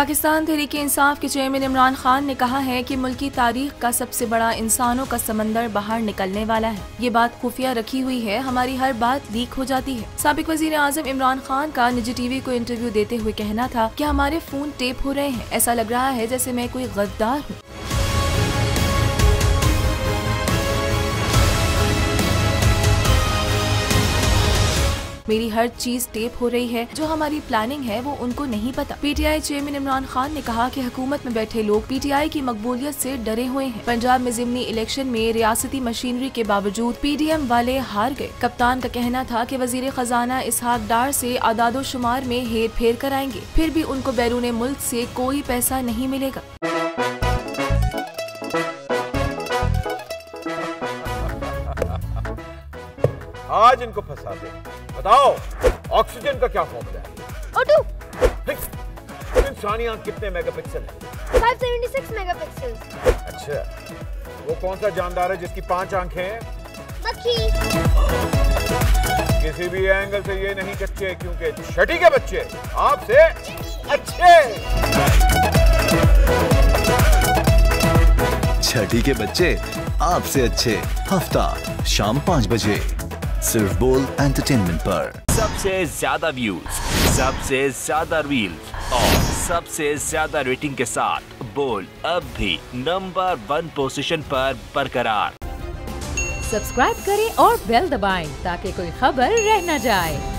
पाकिस्तान तहरीक इंसाफ के चेयरमैन इमरान खान ने कहा है कि मुल्क की तारीख का सबसे बड़ा इंसानों का समंदर बाहर निकलने वाला है। ये बात खुफिया रखी हुई है, हमारी हर बात लीक हो जाती है। साबिक वजीर आजम इमरान खान का निजी टीवी को इंटरव्यू देते हुए कहना था कि हमारे फोन टेप हो रहे हैं, ऐसा लग रहा है जैसे मैं कोई गद्दार हूँ। मेरी हर चीज टेप हो रही है, जो हमारी प्लानिंग है वो उनको नहीं पता। पीटीआई चेयरमैन इमरान खान ने कहा कि हुकूमत में बैठे लोग पीटीआई की मकबूलियत से डरे हुए हैं। पंजाब में ज़िमनी इलेक्शन में रियासती मशीनरी के बावजूद पीडीएम वाले हार गए। कप्तान का कहना था कि वजीर खजाना इसहाक डार से आदादो शुमार में हेर फेर कराएंगे, फिर भी उनको बैरून मुल्क से कोई पैसा नहीं मिलेगा। आज इनको फंसा दे। बताओ ऑक्सीजन का क्या फॉर्मूला है? O2। इंसानी आंख कितने मेगापिक्सल है? 576 मेगापिक्सल। अच्छा, वो कौन सा जानदार है जिसकी 5 आंखें हैं? मक्खी। किसी भी एंगल से ये नहीं कच्चे, क्योंकि छठी के बच्चे आपसे अच्छे। छठी के बच्चे आपसे अच्छे, हफ्ता शाम 5 बजे सिर्फ बोल एंटरटेनमेंट पर। सबसे ज्यादा व्यूज, सबसे ज्यादा रील्स और सबसे ज्यादा रेटिंग के साथ बोल अब भी नंबर 1 पोजीशन पर बरकरार। सब्सक्राइब करें और बेल दबाएं ताकि कोई खबर रह न जाए।